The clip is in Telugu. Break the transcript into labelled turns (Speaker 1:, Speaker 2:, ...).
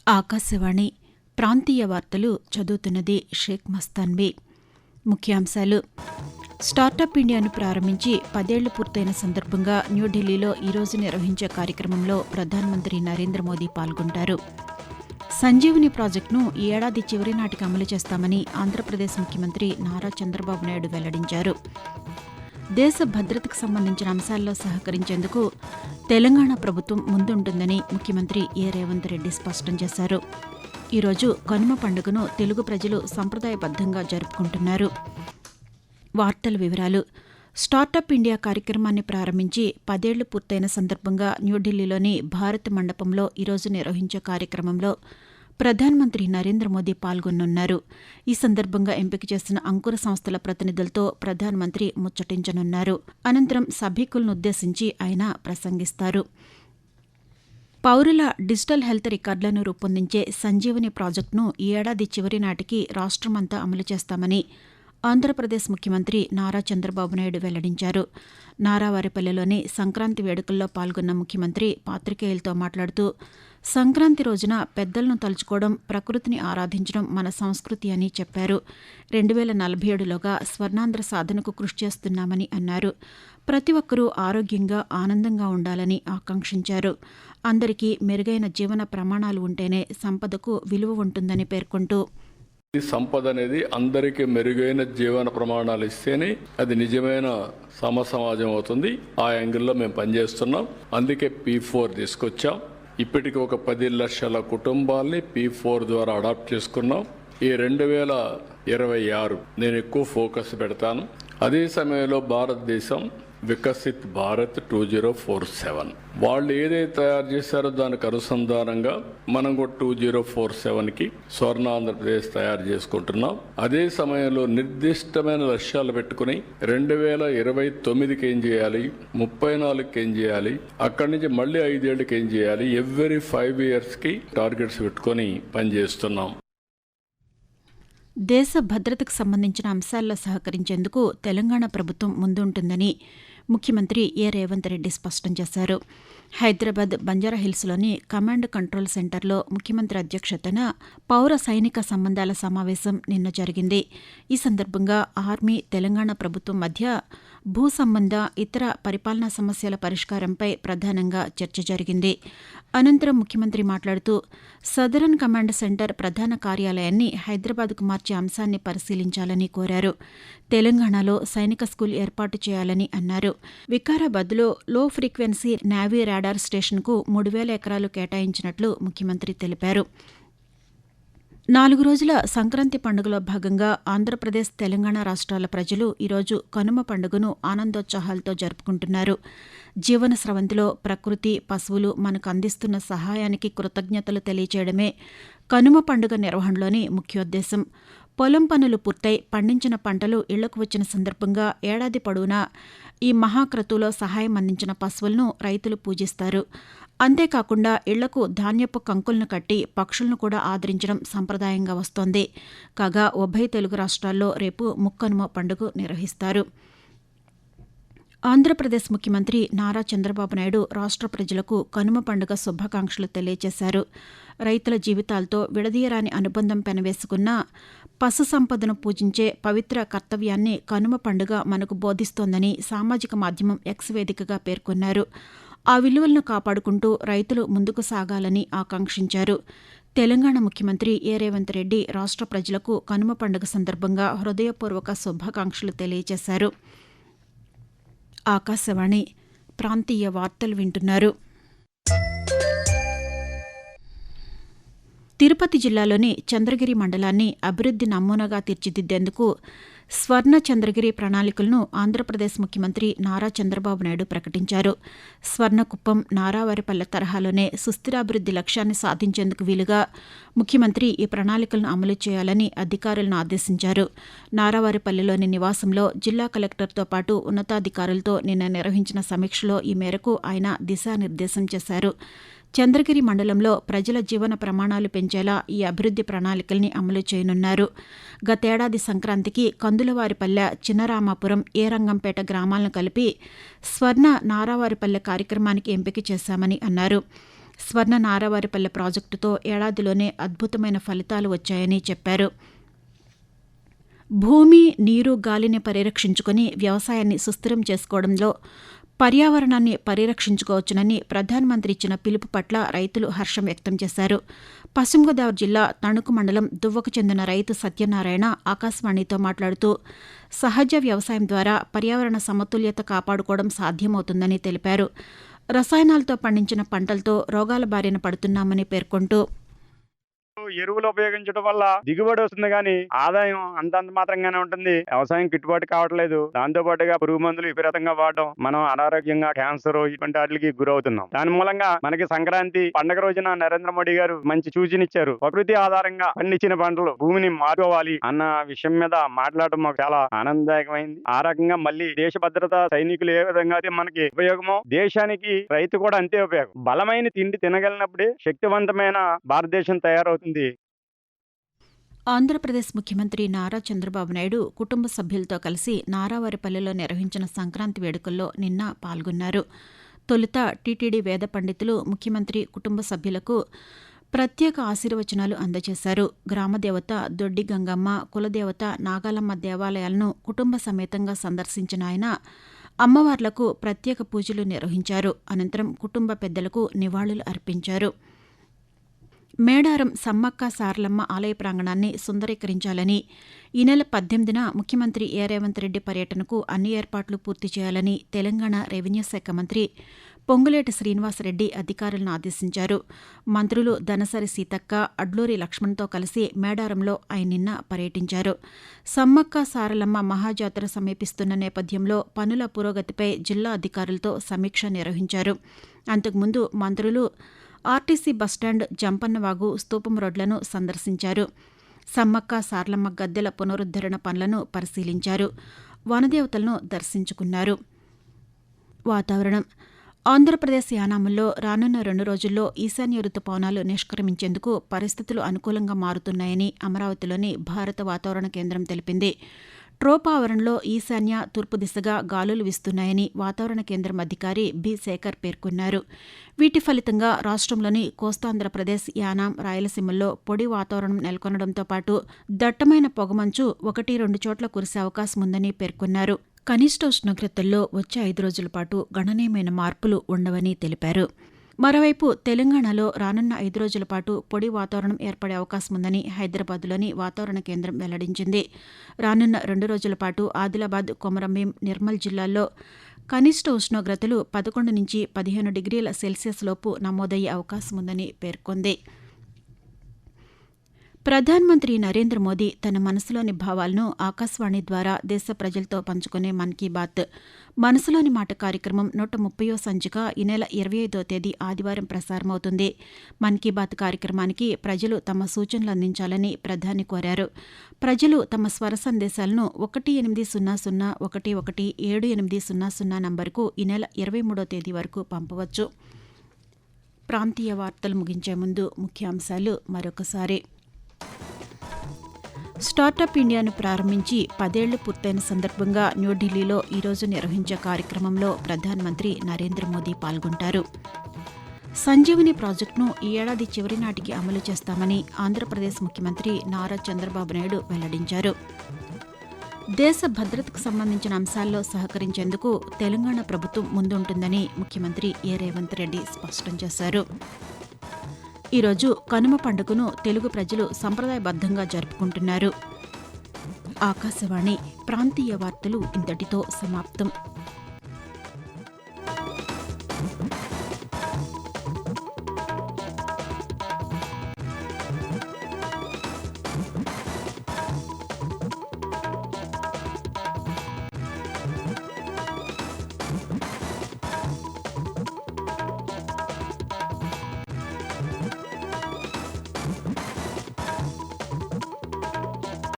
Speaker 1: ఆకాశవాణి ప్రాంతీయ వార్తలు చదువుతున్నది షేక్ మస్తాన్వి. ముఖ్యాంశాలు: స్టార్టప్ ఇండియాను ప్రారంభించి 10 ఏళ్లు పూర్తయిన సందర్భంగా న్యూఢిల్లీలో ఈరోజు నిర్వహించే కార్యక్రమంలో ప్రధానమంత్రి నరేంద్ర మోదీ పాల్గొంటారు. సంజీవని ప్రాజెక్టును ఈ ఏడాది చివరి నాటికి అమలు చేస్తామని ఆంధ్రప్రదేశ్ ముఖ్యమంత్రి నారా చంద్రబాబు నాయుడు వెల్లడించారు. దేశ భద్రతకు సంబంధించిన అంశాల్లో సహకరించేందుకు తెలంగాణ ప్రభుత్వం ముందుంటుందని ముఖ్యమంత్రి ఏ రేవంత్ రెడ్డి స్పష్టం చేశారు. ఈరోజు కనుమ పండుగను తెలుగు ప్రజలు సంప్రదాయబద్దంగా జరుపుకుంటున్నారు. వార్తల వివరాలు: స్టార్టప్ ఇండియా కార్యక్రమాన్ని ప్రారంభించి 10 ఏళ్లు పూర్తయిన సందర్భంగా న్యూఢిల్లీలోని భారత్ మండపంలో ఈరోజు నిర్వహించే కార్యక్రమంలో ప్రధానమంత్రి నరేంద్ర మోదీ పాల్గొనున్నారు. ఈ సందర్భంగా ఎంపిక చేసిన అంకుర సంస్థల ప్రతినిధులతో ప్రధానమంత్రి ముచ్చటించనున్నారు. అనంతరం సభికులనుద్దేశించి ఆయన ప్రసంగిస్తారు. పౌరుల డిజిటల్ హెల్త్ రికార్డులను రూపొందించే సంజీవని ప్రాజెక్టును ఈ ఏడాది చివరి నాటికి రాష్ట్రమంతా అమలు చేస్తామని ఆంధ్రప్రదేశ్ ముఖ్యమంత్రి నారా చంద్రబాబు నాయుడు వెల్లడించారు. నారావారిపల్లెలోని సంక్రాంతి వేడుకల్లో పాల్గొన్న ముఖ్యమంత్రి పాత్రికేయులతో మాట్లాడుతూ, సంక్రాంతి రోజున పెద్దలను తలుచుకోవడం, ప్రకృతిని ఆరాధించడం మన సంస్కృతి అని చెప్పారు. 2047లోగా స్వర్ణాంధ్ర సాధనకు కృషి చేస్తున్నామని అన్నారు. ప్రతి ఒక్కరూ ఆరోగ్యంగా, ఆనందంగా ఉండాలని ఆకాంక్షించారు. అందరికీ మెరుగైన జీవన ప్రమాణాలు ఉంటేనే సంపదకు విలువ ఉంటుందని పేర్కొంటూ,
Speaker 2: సంపద అనేది అందరికీ మెరుగైన జీవన ప్రమాణాలు ఇస్తేనే అది నిజమైన సమాజం అవుతుంది. ఆ యాంగిల్లో మేము పనిచేస్తున్నాం. అందుకే P4 తీసుకొచ్చాం. ఇప్పటికి ఒక 10 లక్షల కుటుంబాల్ని P4 ద్వారా అడాప్ట్ చేసుకున్నాం. ఈ 2026 నేను ఎక్కువ ఫోకస్ పెడతాను. అదే సమయంలో భారతదేశం వికసిత్ భారత్ 2047 వాళ్ళు ఏదైతే తయారు చేశారో దానికి అనుసంధానంగా మనం కూడా 2047కి స్వర్ణ ఆంధ్రప్రదేశ్ తయారు చేసుకుంటున్నాం. అదే సమయంలో నిర్దిష్టమైన లక్ష్యాలు పెట్టుకుని 2029కి ఏం చేయాలి, 34కి ఏం చేయాలి, అక్కడి నుంచి మళ్ళీ 5 ఏళ్ళకి ఏం చేయాలి, ఎవ్రీ 5 ఇయర్స్కి టార్గెట్స్ పెట్టుకొని పనిచేస్తున్నాం.
Speaker 1: దేశ భద్రతకు సంబంధించిన అంశాల్లో సహకరించేందుకు తెలంగాణ ప్రభుత్వం ముందుంటుందని ముఖ్యమంత్రి ఏ రేవంత్ రెడ్డి స్పష్టం చేశారు. హైదరాబాద్ బంజారాహిల్స్లోని కమాండ్ కంట్రోల్ సెంటర్లో ముఖ్యమంత్రి అధ్యక్షతన పౌర సైనిక సంబంధాల సమావేశం నిన్న జరిగింది. ఈ సందర్భంగా ఆర్మీ, తెలంగాణ ప్రభుత్వం మధ్య భూ సంబంధ, ఇతర పరిపాలనా సమస్యల పరిష్కారంపై ప్రధానంగా చర్చ జరిగింది. అనంతరం ముఖ్యమంత్రి మాట్లాడుతూ, సదరన్ కమాండ్ సెంటర్ ప్రధాన కార్యాలయాన్ని హైదరాబాద్కు మార్చే అంశాన్ని పరిశీలించాలని కోరారు. తెలంగాణలో సైనిక స్కూల్ ఏర్పాటు చేయాలని అన్నారు. వికారాబాద్లో లో ఫ్రీక్వెన్సీ నేవీ రాడార్ స్టేషన్కు 3,000 ఎకరాలు కేటాయించినట్లు ముఖ్యమంత్రి తెలిపారు. 4 రోజుల సంక్రాంతి పండుగలో భాగంగా ఆంధ్రప్రదేశ్, తెలంగాణ రాష్ట్రాల ప్రజలు ఈరోజు కనుమ పండుగను ఆనందోత్సాహాలతో జరుపుకుంటున్నారు. జీవన స్రవంతిలో ప్రకృతి, పశువులు మనకు అందిస్తున్న సహాయానికి కృతజ్ఞతలు తెలియచేయడమే కనుమ పండుగ నిర్వహణలోని ముఖ్యోద్దేశం. పొలం పనులు పూర్తయి పండించిన పంటలు ఇళ్లకు వచ్చిన సందర్భంగా ఏడాది పొడవునా ఈ మహాక్రతువులో సహాయం అందించిన పశువులను రైతులు పూజిస్తారు. అంతేకాకుండా ఇళ్లకు ధాన్యపు కంకులను కట్టి పక్షులను కూడా ఆదరించడం సంప్రదాయంగా వస్తోంది. కాగా ఉభయ తెలుగు రాష్ట్రాల్లో రేపు ముక్కనుమ పండుగ నిర్వహిస్తారు. ఆంధ్రప్రదేశ్ ముఖ్యమంత్రి నారా చంద్రబాబు నాయుడు రాష్ట్ర ప్రజలకు కనుమ పండుగ శుభాకాంక్షలు తెలియజేశారు. రైతుల జీవితాలతో విడదీయరాని అనుబంధం పెనవేసుకున్న పశు సంపదను పూజించే పవిత్ర కర్తవ్యాన్ని కనుమ పండుగ మనకు బోధిస్తోందని సామాజిక మాధ్యమం X వేదికగా పేర్కొన్నారు. ఆ విలువలను కాపాడుకుంటూ రైతులు ముందుకు సాగాలని ఆకాంక్షించారు. తెలంగాణ ముఖ్యమంత్రి ఏ రేవంత్ రెడ్డి రాష్ట్ర ప్రజలకు కనుమ పండుగ సందర్భంగా హృదయపూర్వక శుభాకాంక్షలు తెలియజేశారు. ఆకాశవాణి ప్రాంతీయ వార్తలు వింటున్నారు. తిరుపతి జిల్లాలోని చంద్రగిరి మండలాన్ని అభివృద్ధి నమూనాగా తీర్చిదిద్దేందుకు స్వర్ణ చంద్రగిరి ప్రణాళికలను ఆంధ్రప్రదేశ్ ముఖ్యమంత్రి నారా చంద్రబాబు నాయుడు ప్రకటించారు. స్వర్ణకుప్పం, నారావారిపల్లె తరహాలోనే సుస్థిరాభివృద్ధి లక్ష్యాన్ని సాధించేందుకు వీలుగా ముఖ్యమంత్రి ఈ ప్రణాళికలను అమలు చేయాలని అధికారులను ఆదేశించారు. నారావారిపల్లెలోని నివాసంలో జిల్లా కలెక్టర్తో పాటు ఉన్నతాధికారులతో నిన్న నిర్వహించిన సమీక్షలో ఈ మేరకు ఆయన దిశానిర్దేశం చేశారు. చంద్రగిరి మండలంలో ప్రజల జీవన ప్రమాణాలు పెంచేలా ఈ అభివృద్ధి ప్రణాళికల్ని అమలు చేయనున్నారు. గతేడాది సంక్రాంతికి కందులవారిపల్లె, చిన్నరామాపురం, ఏరంగంపేట గ్రామాలను కలిపి స్వర్ణ నారావారిపల్లె కార్యక్రమానికి ఎంపిక చేశామని అన్నారు. స్వర్ణ నారావారిపల్లె ప్రాజెక్టుతో ఏడాదిలోనే అద్భుతమైన ఫలితాలు వచ్చాయని చెప్పారు. భూమి, నీరు, గాలిని పరిరక్షించుకుని వ్యవసాయాన్ని సుస్థిరం చేసుకోవడంలో పర్యావరణాన్ని పరిరక్షించుకోవచ్చునని ప్రధానమంత్రి ఇచ్చిన పిలుపు పట్ల రైతులు హర్షం వ్యక్తం చేశారు. పశ్చిమ గోదావరి జిల్లా తణుకు మండలం దువ్వకు చెందిన రైతు సత్యనారాయణ ఆకాశవాణితో మాట్లాడుతూ సహజ వ్యవసాయం ద్వారా పర్యావరణ సమతుల్యత కాపాడుకోవడం సాధ్యమవుతుందని తెలిపారు. రసాయనాలతో పండించిన పంటలతో రోగాల బారిన పడుతున్నామని పేర్కొంటూ
Speaker 3: ఎరువులు ఉపయోగించడం వల్ల దిగుబడి వస్తుంది కానీ ఆదాయం అంతంత మాత్రంగానే ఉంటుంది. వ్యవసాయం గిట్టుబాటు కావట్లేదు. దాంతో పాటుగా పురుగు మందులు విపరీతంగా వాడడం, మనం అనారోగ్యంగా క్యాన్సర్ ఇటువంటి వాటికి గురవుతున్నాం. దాని మూలంగా మనకి సంక్రాంతి పండుగ రోజున నరేంద్ర మోడీ గారు మంచి సూచనిచ్చారు. ప్రకృతి ఆధారంగా పండించిన పంటలు భూమిని మార్చుకోవాలి అన్న విషయం మీద మాట్లాడడం మాకు చాలా ఆనందదాయకమైంది. ఆ రకంగా మళ్ళీ దేశ భద్రత సైనికులు ఏ విధంగా అయితే మనకి ఉపయోగమో దేశానికి రైతు కూడా అంతే ఉపయోగం. బలమైన తిండి తినగలిగినప్పుడే శక్తివంతమైన భారతదేశం తయారవుతుంది.
Speaker 1: ఆంధ్రప్రదేశ్ ముఖ్యమంత్రి నారా చంద్రబాబు నాయుడు కుటుంబ సభ్యులతో కలిసి నారావారిపల్లెలో నిర్వహించిన సంక్రాంతి వేడుకల్లో నిన్న పాల్గొన్నారు. తొలుత టీటీడీ వేద పండితులు ముఖ్యమంత్రి కుటుంబ సభ్యులకు ప్రత్యేక ఆశీర్వచనాలు అందజేశారు. గ్రామదేవత దొడ్డి గంగమ్మ, కులదేవత నాగాలమ్మ దేవాలయాలను కుటుంబ సమేతంగా సందర్శించిన ఆయన అమ్మవార్లకు ప్రత్యేక పూజలు నిర్వహించారు. అనంతరం కుటుంబ పెద్దలకు నివాళులు అర్పించారు. మేడారం సమ్మక్క సారలమ్మ ఆలయ ప్రాంగణాన్ని సుందరీకరించాలని, ఈ నెల 18న ముఖ్యమంత్రి రేవంత్ రెడ్డి పర్యటనకు అన్ని ఏర్పాట్లు పూర్తి చేయాలని తెలంగాణ రెవెన్యూ శాఖ మంత్రి పొంగులేటి శ్రీనివాసరెడ్డి అధికారులను ఆదేశించారు. మంత్రులు దనసరి సీతక్క, అడ్లూరి లక్ష్మణ్తో కలిసి మేడారంలో ఆయన నిన్న పర్యటించారు. సమ్మక్క సారలమ్మ మహాజాతర సమీపిస్తున్న నేపథ్యంలో పనుల పురోగతిపై జిల్లా అధికారులతో సమీక్ష నిర్వహించారు. అంతకుముందు మంత్రులు ఆర్టీసీ బస్టాండ్, జంపన్నవాగు, స్తూపం రోడ్లను సందర్శించారు. సమ్మక్క సారలమ్మ గద్దెల పునరుద్ధరణ పనులను పరిశీలించారు. వనదేవతలను దర్శించుకున్నారు. వాతావరణం. ఆంధ్రప్రదేశ్ యానాముల్లో రానున్న 2 రోజుల్లో ఈశాన్య రుతుపవనాలు నిష్క్రమించేందుకు పరిస్థితులు అనుకూలంగా మారుతున్నాయని అమరావతిలోని భారత వాతావరణ కేంద్రం తెలిపింది. ట్రోపా ఆవరణలో ఈశాన్య, తూర్పు దిశగా గాలులు వీస్తున్నాయని వాతావరణ కేంద్రం అధికారి బి శేఖర్ పేర్కొన్నారు. వీటి ఫలితంగా రాష్ట్రంలోని కోస్తాంధ్రప్రదేశ్, యానాం, రాయలసీమల్లో పొడి వాతావరణం నెలకొనడంతో పాటు దట్టమైన పొగమంచు 1-2 చోట్ల కురిసే అవకాశం ఉందని పేర్కొన్నారు. కనిష్ట ఉష్ణోగ్రతల్లో వచ్చే 5 రోజుల పాటు గణనీయమైన మార్పులు ఉండవని తెలిపారు. మరోవైపు తెలంగాణలో రానున్న 5 రోజుల పాటు పొడి వాతావరణం ఏర్పడే అవకాశం ఉందని హైదరాబాద్లోని వాతావరణ కేంద్రం వెల్లడించింది. రానున్న 2 రోజుల పాటు ఆదిలాబాద్, కొమరంభీం, నిర్మల్ జిల్లాల్లో కనిష్ట ఉష్ణోగ్రతలు 11 నుంచి 15 డిగ్రీల సెల్సియస్ లోపు నమోదయ్యే అవకాశం ఉందని పేర్కొంది. ప్రధానమంత్రి నరేంద్ర మోదీ తన మనసులోని భావాలను ఆకాశవాణి ద్వారా దేశ ప్రజలతో పంచుకునే మన్ కీ బాత్ మనసులోని మాట కార్యక్రమం 130వ సంచిక ఈ నెల 25వ తేదీ ఆదివారం ప్రసారమవుతుంది. మన్ కీ బాత్ కార్యక్రమానికి ప్రజలు తమ సూచనలు అందించాలని ప్రధాని కోరారు. ప్రజలు తమ స్వర సందేశాలను 18001178000 నంబరుకు ఈ నెల 23వ తేదీ వరకు పంపవచ్చు. ప్రాంతీయ వార్తలు ముగించే ముందు ముఖ్యాంశాలు మరొకసారి. స్టార్టప్ ఇండియాను ప్రారంభించి 10 ఏళ్లు పూర్తయిన సందర్భంగా న్యూఢిల్లీలో ఈరోజు నిర్వహించే కార్యక్రమంలో ప్రధానమంత్రి నరేంద్ర మోదీ పాల్గొంటారు. సంజీవని ప్రాజెక్టును ఈ ఏడాది చివరి నాటికి అమలు చేస్తామని ఆంధ్రప్రదేశ్ ముఖ్యమంత్రి నారా చంద్రబాబు నాయుడు వెల్లడించారు. దేశ భద్రతకు సంబంధించిన అంశాల్లో సహకరించేందుకు తెలంగాణ ప్రభుత్వం ముందుంటుందని ముఖ్యమంత్రి రేవంత్ రెడ్డి స్పష్టం చేశారు. ఈరోజు కనుమ పండుగను తెలుగు ప్రజలు సంప్రదాయబద్ధంగా జరుపుకుంటున్నారు. ఆకాశవాణి ప్రాంతీయ వార్తలు ఇంతటితో సమాప్తం.